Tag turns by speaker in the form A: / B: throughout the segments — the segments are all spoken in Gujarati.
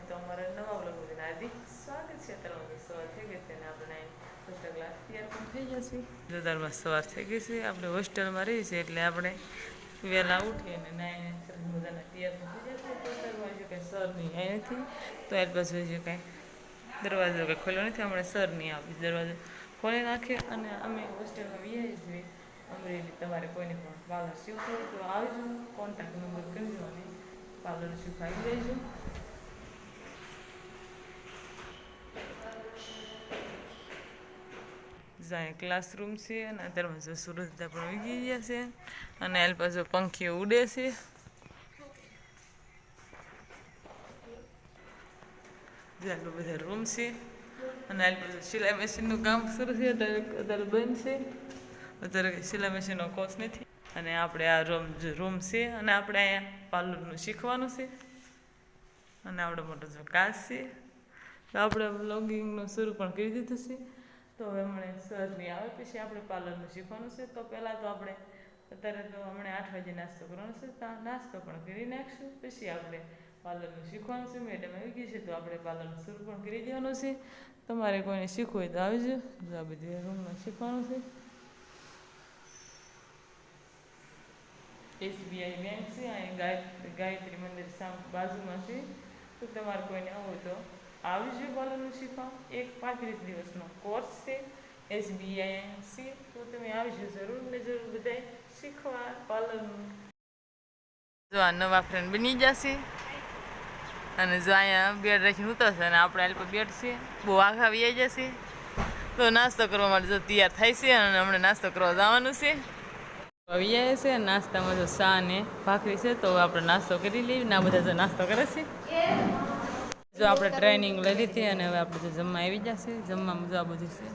A: તો અમારા નવા વ્લોગ વિડીયોને હાર્દિક સ્વાગત છે. અત્યારે સવાર થઈ ગઈ છે અને આપણે હોસ્ટેલ ક્લાસ તૈયાર પણ થઈ જશે. જોરદારમાં સવાર થઈ ગઈ છે. આપણે હોસ્ટેલમાં રહીએ છીએ એટલે આપણે વહેલા ઉઠીએ અને નાઈને સરસ મજાના તૈયાર પણ થઈ જશે. તો દરવાજો કંઈ સર નહીં આવી નથી, તો એલ પાછું હજી કાંઈ દરવાજો કંઈ ખોલ્યો નથી. હમણાં સર નહીં આવી દરવાજો ખોલી નાખીએ અને અમે હોસ્ટેલમાં વ્યાઈ છીએ અમરેલી. તમારે કોઈને પણ પાર્લર શીખવું હોય તો આવજો, કોન્ટેક્ટ નંબર કરજો અને પાર્લર શીખવાડી દેજો. જ્યાં ક્લાસરૂમ છે અને અત્યારમાં સુરતતા પણ વીગી ગયા છે અને એલ પાછો પંખીઓ ઉડે છે. જ્યાં બધા રૂમ છે અને એલ પાછું સિલાઈ મશીનનું કામ શરૂ છે. અત્યારે બંધ છે, અત્યારે સિલાઈ મશીનનો કોર્સ નથી. અને આપણે આ રૂમ છે અને આપણે અહીંયા પાર્લરનું શીખવાનું છે અને આપણે મોટો જો કાચ છે. તો આપણે વ્લોગિંગનું શરૂ પણ કરી દીધું છે. તો હવે હમણાં સરની આવે પછી આપણે પાર્લરનું શીખવાનું છે. તો પહેલાં તો આપણે અત્યારે તો હમણાં 8 વાગે નાસ્તો કરવાનો છે, તો નાસ્તો પણ કરી નાખીશું. પછી આપણે પાર્લરનું શીખવાનું છે. મેડમ આવી ગઈ છે તો આપણે પાર્લરનું શરૂ પણ કરી દેવાનું છે. તમારે કોઈને શીખવું હોય તો આવજો. આ બધી રૂમમાં શીખવાનું છે. SBI બેંક છે, અહીંયા ગાયત્રી મંદિર બાજુમાં છે. તો તમારે કોઈને આવવું હોય તો આવજો પાર્લરનું શીખવા. 35 દિવસનો કોર્સ છે SBI છે. તો તમે આવજો જરૂર ને જરૂર બધાય શીખવા પાર્લરનું. જો આ નવા ફ્રેન્ડ બની જશે અને જો અહીંયા બેડ રાખીને ઉતરશે અને આપણે આ બેડ છે બહુ આઘા આવી જશે. તો નાસ્તો કરવા માટે જો તૈયાર થાય છે અને હમણાં નાસ્તો કરવા જવાનું છે. આવી જાય છે નાસ્તામાં જો ચા ને ભાખરી છે. તો આપણે નાસ્તો કરી લઈએ. ના બધા જો નાસ્તો કરે છે. જો આપણે ટ્રેનિંગ લઈ લીધી અને હવે આપણે જો જમવા આવી જશે. જમવામાં જો આ બધું છે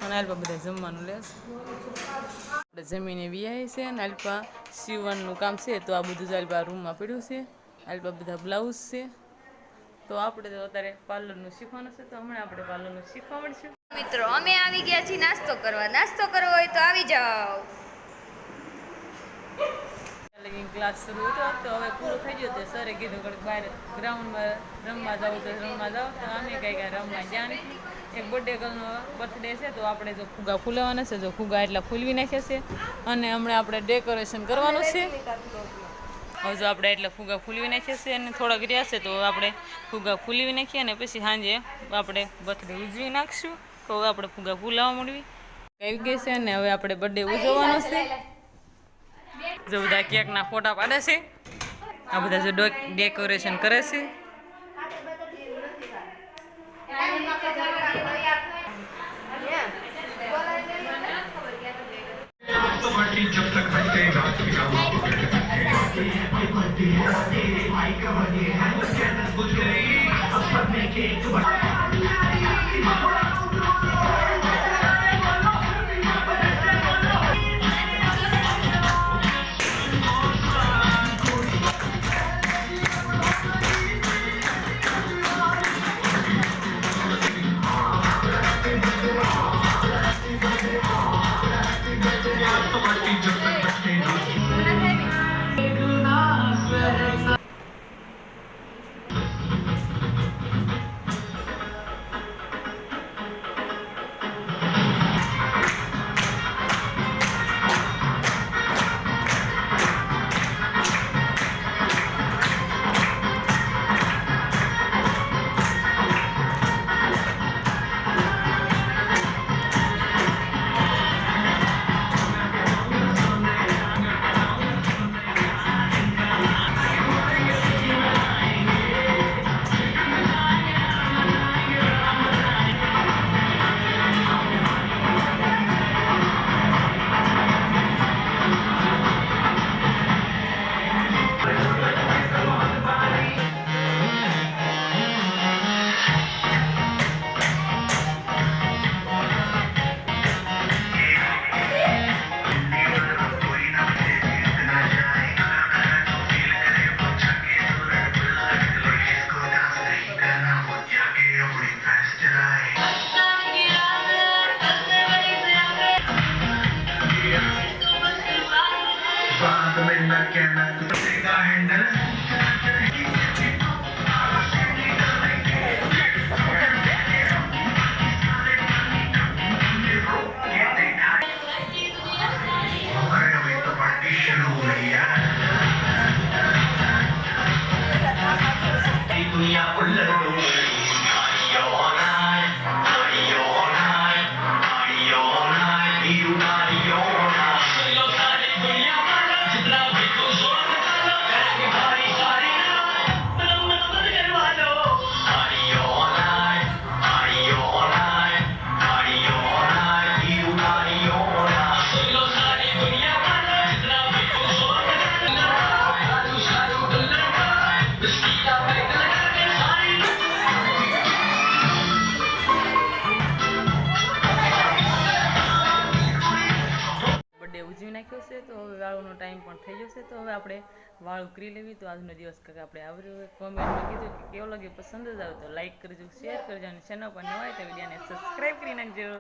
A: અને અલ્પા બધા જમવાનું લેશે. આપણે જમીને વિયાય છે અને અલ્પા સીવણનું કામ છે. તો આ બધું જ અલ્પા રૂમમાં પડ્યું છે. અલ્પા બધા બ્લાઉઝ છે. તો આપણે તો અત્યારે પાર્લરનું શીખવાનું છે. તો હમણાં આપણે પાર્લરનું શીખવા મળશું.
B: મિત્રો અમે આવી ગયા છીએ નાસ્તો કરવા. નાસ્તો કરવો હોય તો આવી જાઓ.
A: ક્લાસ શરૂ હતો તો હવે પૂરો થઈ ગયો. તો સરે કીધું કે બહાર ગ્રાઉન્ડમાં રમવા જાવ તો રમવા જાવ. તો અમે કંઈ રમવા જ્યાં નથી. એક બર્થડે છે તો આપણે જો ફુગા ફૂલાવાના છે. જો ફુગા એટલા ફૂલવી નાખ્યા છે અને હમણાં આપણે ડેકોરેશન કરવાનું છે. હવે જો આપણે એટલા ફુગા ફૂલવી નાખ્યા છે અને થોડાક રહ્યા છે તો આપણે ફુગા ફૂલવી નાખીએ અને પછી સાંજે આપણે બર્થડે ઉજવી નાખીશું. તો હવે આપણે ફુગા ફૂલાવા મળવી આવી ગઈ છે અને હવે આપણે બર્થડે ઉજવવાનો છે. જો બધા કેકના ફોટા પાડે છે. આ બધા જો ડેકોરેશન કરે છે. जब तक बच्चे रात બર્થડે ઉજવી નાખ્યો છે તો હવે વાળુનો ટાઈમ પણ થઈ જશે તો હવે આપણે વાળ ઉકરી લેવી તો આજનો દિવસ કંઈક આપણે આવ્યો હોય કોમેન્ટમાં કીધું કે કેવો લાગે પસંદ જ આવે તો લાઈક કરજો શેર કરજો અને ચેનલ પર નવા હોય તો વિડીયોને સબસ્ક્રાઈબ કરી નાખજો.